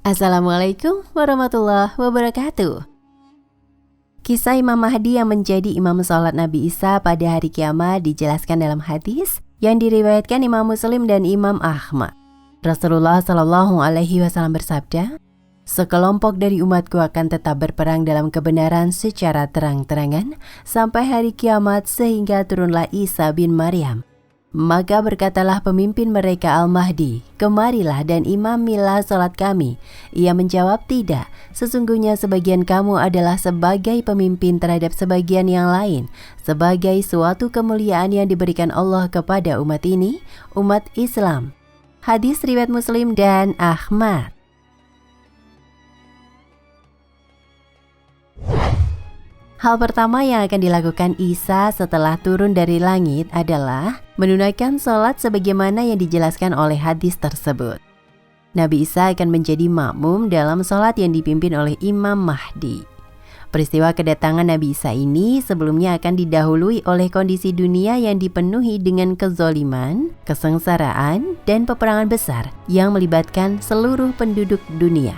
Assalamualaikum warahmatullahi wabarakatuh. Kisah Imam Mahdi yang menjadi imam sholat Nabi Isa pada hari kiamat dijelaskan dalam hadis yang diriwayatkan Imam Muslim dan Imam Ahmad. Rasulullah Shallallahu Alaihi Wasallam bersabda, "Sekelompok dari umatku akan tetap berperang dalam kebenaran secara terang-terangan sampai hari kiamat sehingga turunlah Isa bin Maryam. Maka berkatalah pemimpin mereka Al-Mahdi, 'Kemarilah dan imamilah salat kami.' Ia menjawab, 'Tidak, sesungguhnya sebagian kamu adalah sebagai pemimpin terhadap sebagian yang lain, sebagai suatu kemuliaan yang diberikan Allah kepada umat ini, umat Islam.'" Hadis riwayat Muslim dan Ahmad. Hal pertama yang akan dilakukan Isa setelah turun dari langit adalah menunaikan sholat sebagaimana yang dijelaskan oleh hadis tersebut. Nabi Isa akan menjadi makmum dalam sholat yang dipimpin oleh Imam Mahdi. Peristiwa kedatangan Nabi Isa ini sebelumnya akan didahului oleh kondisi dunia yang dipenuhi dengan kezoliman, kesengsaraan, dan peperangan besar yang melibatkan seluruh penduduk dunia.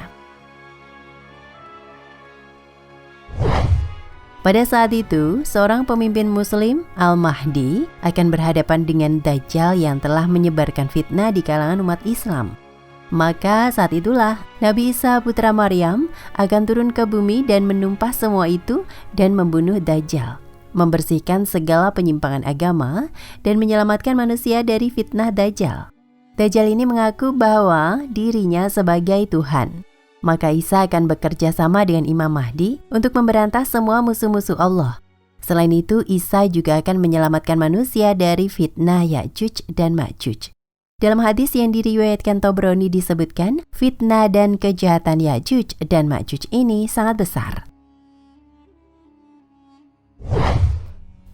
Pada saat itu, seorang pemimpin muslim, Al-Mahdi, akan berhadapan dengan Dajjal yang telah menyebarkan fitnah di kalangan umat Islam. Maka saat itulah Nabi Isa putra Maryam akan turun ke bumi dan menumpah semua itu dan membunuh Dajjal, membersihkan segala penyimpangan agama dan menyelamatkan manusia dari fitnah Dajjal. Dajjal ini mengaku bahwa dirinya sebagai Tuhan. Maka Isa akan bekerja sama dengan Imam Mahdi untuk memberantas semua musuh-musuh Allah. Selain itu, Isa juga akan menyelamatkan manusia dari fitnah Ya'juj dan Ma'juj. Dalam hadis yang diriwayatkan Tobroni disebutkan, fitnah dan kejahatan Ya'juj dan Ma'juj ini sangat besar.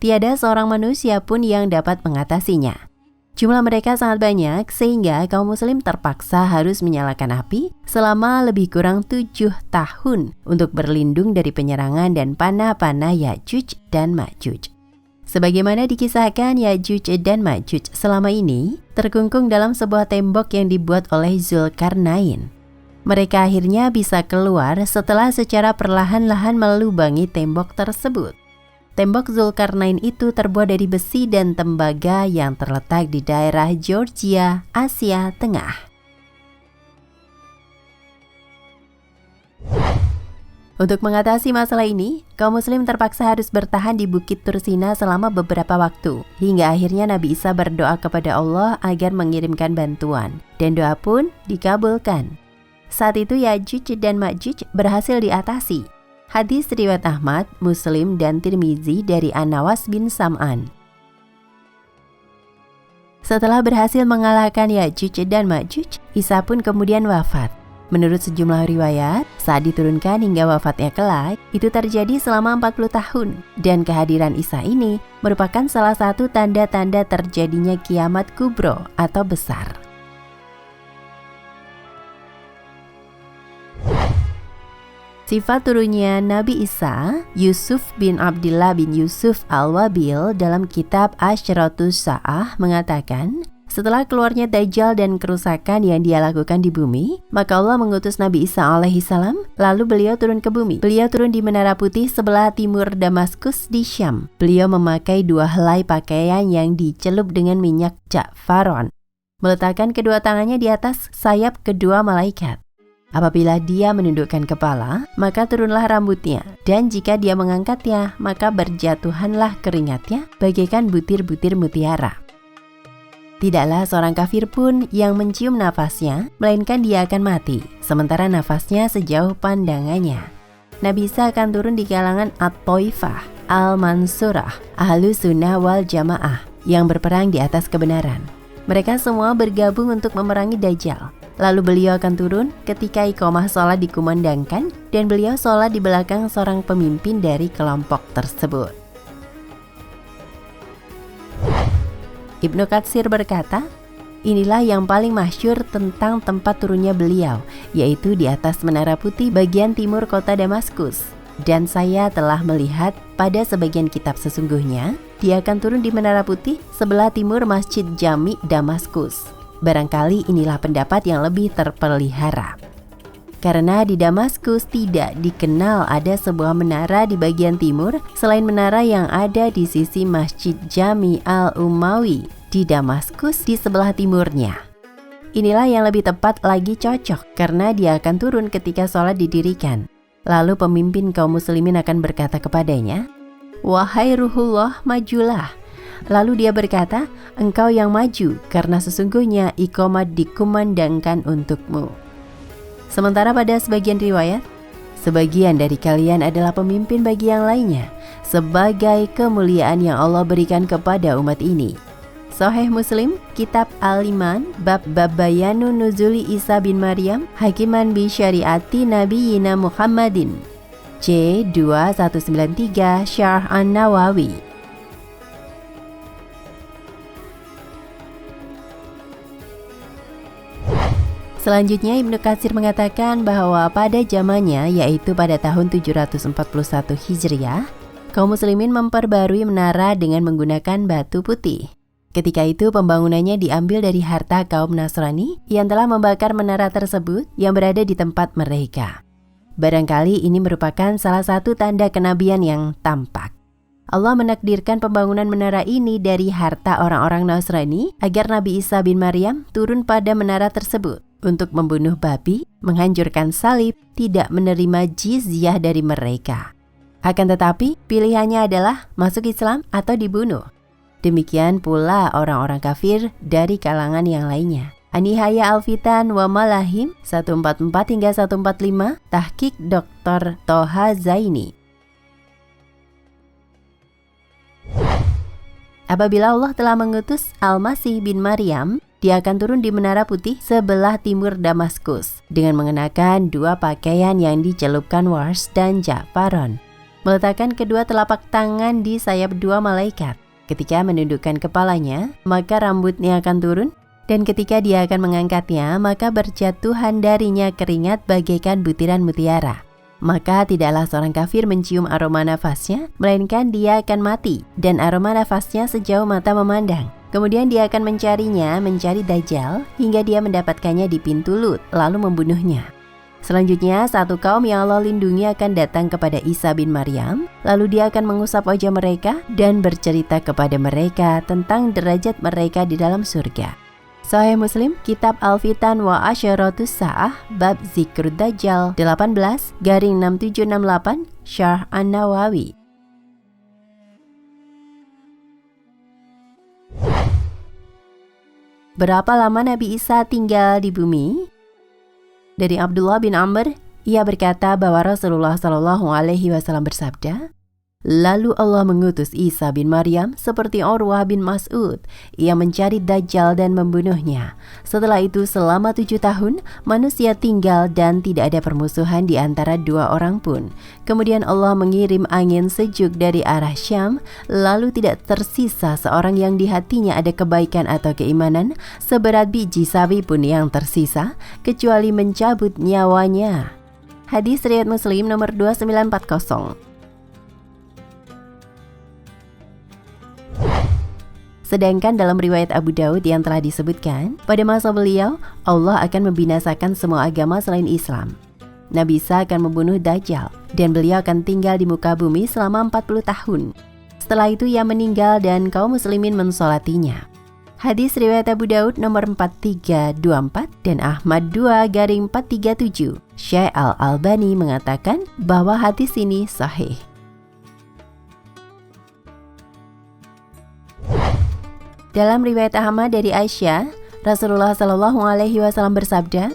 Tiada seorang manusia pun yang dapat mengatasinya. Jumlah mereka sangat banyak sehingga kaum muslim terpaksa harus menyalakan api selama lebih kurang 7 tahun untuk berlindung dari penyerangan dan panah-panah Ya'juj dan Ma'juj. Sebagaimana dikisahkan, Ya'juj dan Ma'juj selama ini terkungkung dalam sebuah tembok yang dibuat oleh Zulkarnain. Mereka akhirnya bisa keluar setelah secara perlahan-lahan melubangi tembok tersebut. Tembok Zulkarnain itu terbuat dari besi dan tembaga yang terletak di daerah Georgia, Asia Tengah. Untuk mengatasi masalah ini, kaum muslim terpaksa harus bertahan di Bukit Tursina selama beberapa waktu, hingga akhirnya Nabi Isa berdoa kepada Allah agar mengirimkan bantuan, dan doa pun dikabulkan. Saat itu Ya'juj dan Ma'juj berhasil diatasi. Hadis riwayat Ahmad, Muslim, dan Tirmizi dari An-Nawas bin Sam'an. Setelah berhasil mengalahkan Ya'juj dan Ma'juj, Isa pun kemudian wafat. Menurut sejumlah riwayat, saat diturunkan hingga wafatnya kelak, itu terjadi selama 40 tahun. Dan kehadiran Isa ini merupakan salah satu tanda-tanda terjadinya kiamat kubro atau besar. Sifat turunnya Nabi Isa, Yusuf bin Abdullah bin Yusuf Al-Wabil dalam kitab Asyratus Sa'ah mengatakan, setelah keluarnya Dajjal dan kerusakan yang dia lakukan di bumi, maka Allah mengutus Nabi Isa alaihi salam, lalu beliau turun ke bumi. Beliau turun di Menara Putih sebelah timur Damaskus di Syam. Beliau memakai 2 helai pakaian yang dicelup dengan minyak Ja'faron, meletakkan kedua tangannya di atas sayap kedua malaikat. Apabila dia menundukkan kepala, maka turunlah rambutnya, dan jika dia mengangkatnya, maka berjatuhanlah keringatnya bagaikan butir-butir mutiara. Tidaklah seorang kafir pun yang mencium nafasnya, melainkan dia akan mati, sementara nafasnya sejauh pandangannya. Nabi Isa akan turun di kalangan At-Taifah, Al-Mansurah, Ahlus Sunnah wal Jamaah, yang berperang di atas kebenaran. Mereka semua bergabung untuk memerangi Dajjal. Lalu beliau akan turun ketika iqamah sholat dikumandangkan dan beliau sholat di belakang seorang pemimpin dari kelompok tersebut. Ibnu Katsir berkata, inilah yang paling masyhur tentang tempat turunnya beliau, yaitu di atas Menara Putih bagian timur kota Damaskus. Dan saya telah melihat pada sebagian kitab sesungguhnya, dia akan turun di Menara Putih sebelah timur Masjid Jami Damaskus. Barangkali inilah pendapat yang lebih terpelihara. karena di Damaskus tidak dikenal ada sebuah menara di bagian timur selain menara yang ada di sisi Masjid Jami Al-Umawi di Damaskus di sebelah timurnya. Inilah yang lebih tepat lagi cocok karena dia akan turun ketika sholat didirikan. Lalu pemimpin kaum muslimin akan berkata kepadanya, "Wahai Ruhullah, majulah." Lalu dia berkata, "Engkau yang maju karena sesungguhnya iqamat dikumandangkan untukmu." Sementara pada sebagian riwayat, sebagian dari kalian adalah pemimpin bagi yang lainnya, sebagai kemuliaan yang Allah berikan kepada umat ini. Sahih Muslim, Kitab Al-Iman, Bab Bayanu Nuzuli Isa bin Maryam, Hakiman bi Syariati Nabiyina Muhammadin, C2193 Syarh An-Nawawi. Selanjutnya Ibnu Katsir mengatakan bahwa pada zamannya, yaitu pada tahun 741 Hijriah, kaum muslimin memperbarui menara dengan menggunakan batu putih. Ketika itu pembangunannya diambil dari harta kaum Nasrani yang telah membakar menara tersebut yang berada di tempat mereka. Barangkali ini merupakan salah satu tanda kenabian yang tampak. Allah menakdirkan pembangunan menara ini dari harta orang-orang Nasrani agar Nabi Isa bin Maryam turun pada menara tersebut untuk membunuh babi, menghancurkan salib, tidak menerima jizyah dari mereka. Akan tetapi, pilihannya adalah masuk Islam atau dibunuh. Demikian pula orang-orang kafir dari kalangan yang lainnya. An-Nihaya Al-Fitan wa Malahim 144 hingga 145, Tahqiq Dr. Toha Zaini. Apabila Allah telah mengutus Al-Masih bin Maryam, dia akan turun di Menara Putih sebelah timur Damaskus dengan mengenakan dua pakaian yang dicelupkan Wars dan Ja'faron, meletakkan kedua telapak tangan di sayap dua malaikat. Ketika menundukkan kepalanya, maka rambutnya akan turun, dan ketika dia akan mengangkatnya, maka berjatuhan darinya keringat bagaikan butiran mutiara. Maka tidaklah seorang kafir mencium aroma nafasnya, melainkan dia akan mati, dan aroma nafasnya sejauh mata memandang. Kemudian dia akan mencari Dajjal, hingga dia mendapatkannya di pintu Lut, lalu membunuhnya. Selanjutnya, satu kaum yang Allah lindungi akan datang kepada Isa bin Maryam, lalu dia akan mengusap wajah mereka dan bercerita kepada mereka tentang derajat mereka di dalam surga. Sahih Muslim, Kitab Al-Fitan wa Asyaratus Sa'ah, Bab Zikrud Dajjal 18-6768, Syarh An-Nawawi. Berapa lama Nabi Isa tinggal di bumi? Dari Abdullah bin Amr, ia berkata bahwa Rasulullah SAW bersabda, "Lalu Allah mengutus Isa bin Maryam seperti Urwah bin Mas'ud. Ia mencari Dajjal dan membunuhnya. Setelah itu selama 7 tahun, manusia tinggal dan tidak ada permusuhan di antara dua orang pun. Kemudian Allah mengirim angin sejuk dari arah Syam, lalu tidak tersisa seorang yang di hatinya ada kebaikan atau keimanan, seberat biji sawi pun yang tersisa, kecuali mencabut nyawanya." Hadis riwayat Muslim nomor 2940. Sedangkan dalam riwayat Abu Daud yang telah disebutkan, pada masa beliau, Allah akan membinasakan semua agama selain Islam. Nabi Isa akan membunuh Dajjal, dan beliau akan tinggal di muka bumi selama 40 tahun. Setelah itu ia meninggal dan kaum muslimin mensolatinya. Hadis riwayat Abu Daud nomor 4324 dan Ahmad 2-437. Syekh Al-Albani mengatakan bahwa hadis ini sahih. Dalam riwayat Ahmad dari Aisyah, Rasulullah SAW bersabda,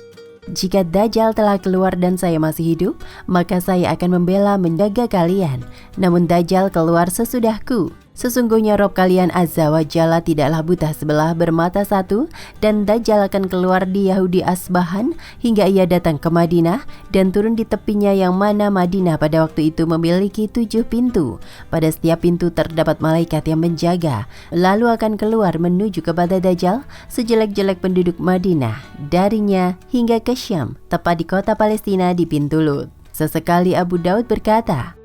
"Jika Dajjal telah keluar dan saya masih hidup, maka saya akan membela menjaga kalian. Namun Dajjal keluar sesudahku. Sesungguhnya Rob kalian Azza wa Jalla tidaklah buta sebelah bermata satu, dan Dajjal akan keluar di Yahudi Asbahan hingga ia datang ke Madinah dan turun di tepinya, yang mana Madinah pada waktu itu memiliki 7 pintu. Pada setiap pintu terdapat malaikat yang menjaga, lalu akan keluar menuju kepada Dajjal sejelek-jelek penduduk Madinah darinya hingga ke Syam, tepat di kota Palestina di pintu Lut." Sesekali Abu Daud berkata,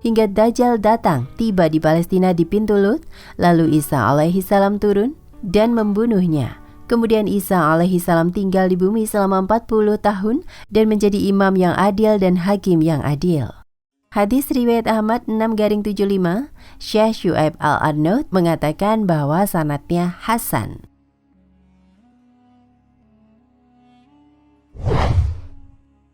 hingga Dajjal datang tiba di Palestina di pintu Lut, lalu Isa alaihi salam turun dan membunuhnya. Kemudian Isa alaihi salam tinggal di bumi selama 40 tahun dan menjadi imam yang adil dan hakim yang adil. Hadis riwayat Ahmad 6-75, Syekh Syuaib Al-Arnaud mengatakan bahwa sanadnya hasan.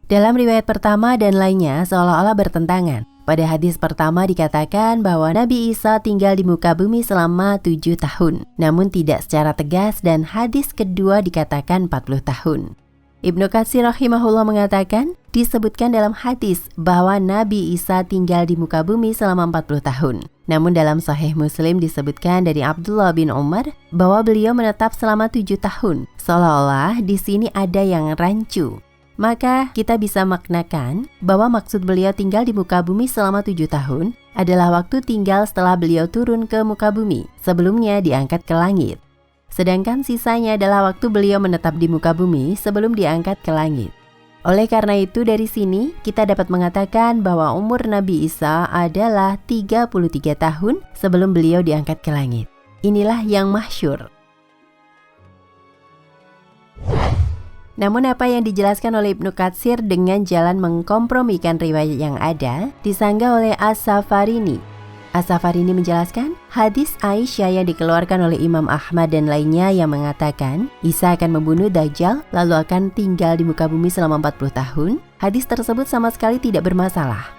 Dalam riwayat pertama dan lainnya seolah-olah bertentangan. Pada hadis pertama dikatakan bahwa Nabi Isa tinggal di muka bumi selama 7 tahun, namun tidak secara tegas, dan hadis kedua dikatakan 40 tahun. Ibnu Katsir rahimahullah mengatakan, disebutkan dalam hadis bahwa Nabi Isa tinggal di muka bumi selama 40 tahun. Namun dalam Sahih Muslim disebutkan dari Abdullah bin Umar bahwa beliau menetap selama 7 tahun, seolah-olah di sini ada yang rancu. Maka kita bisa maknakan bahwa maksud beliau tinggal di muka bumi selama 7 tahun adalah waktu tinggal setelah beliau turun ke muka bumi, sebelumnya diangkat ke langit. Sedangkan sisanya adalah waktu beliau menetap di muka bumi sebelum diangkat ke langit. Oleh karena itu dari sini kita dapat mengatakan bahwa umur Nabi Isa adalah 33 tahun sebelum beliau diangkat ke langit. Inilah yang masyhur. Namun apa yang dijelaskan oleh Ibnu Katsir dengan jalan mengkompromikan riwayat yang ada disanggah oleh As-Safarini. As-Safarini menjelaskan hadis Aisyah yang dikeluarkan oleh Imam Ahmad dan lainnya yang mengatakan Isa akan membunuh Dajjal lalu akan tinggal di muka bumi selama 40 tahun. Hadis tersebut sama sekali tidak bermasalah.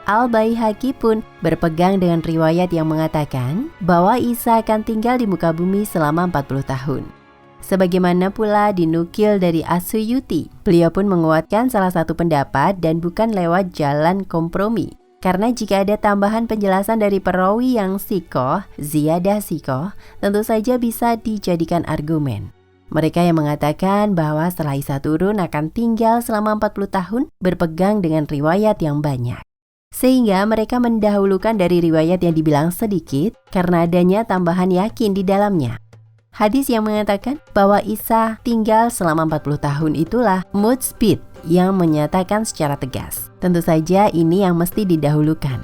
Al-Baihaqi pun berpegang dengan riwayat yang mengatakan bahwa Isa akan tinggal di muka bumi selama 40 tahun. Sebagaimana pula dinukil dari As-Suyuti, beliau pun menguatkan salah satu pendapat dan bukan lewat jalan kompromi. Karena jika ada tambahan penjelasan dari perawi yang sikoh, ziyadah sikoh, tentu saja bisa dijadikan argumen. Mereka yang mengatakan bahwa setelah Isa turun akan tinggal selama 40 tahun berpegang dengan riwayat yang banyak. Sehingga mereka mendahulukan dari riwayat yang dibilang sedikit karena adanya tambahan yakin di dalamnya. Hadis yang mengatakan bahwa Isa tinggal selama 40 tahun itulah mutsbit yang menyatakan secara tegas. Tentu saja ini yang mesti didahulukan.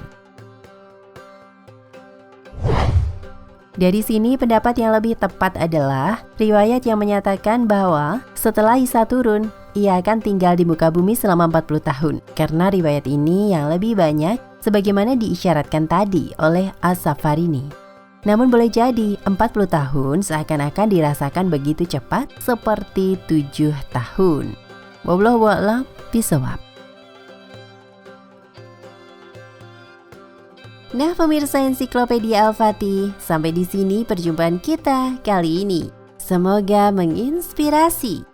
Dari sini pendapat yang lebih tepat adalah riwayat yang menyatakan bahwa setelah Isa turun, ia akan tinggal di muka bumi selama 40 tahun. Karena riwayat ini yang lebih banyak sebagaimana diisyaratkan tadi oleh As-Safarini. Namun boleh jadi 40 tahun seakan-akan dirasakan begitu cepat seperti 7 tahun. Wallahu a'lam bishawab. Nah pemirsa Ensiklopedia Al-Fatih, sampai di sini perjumpaan kita kali ini. Semoga menginspirasi.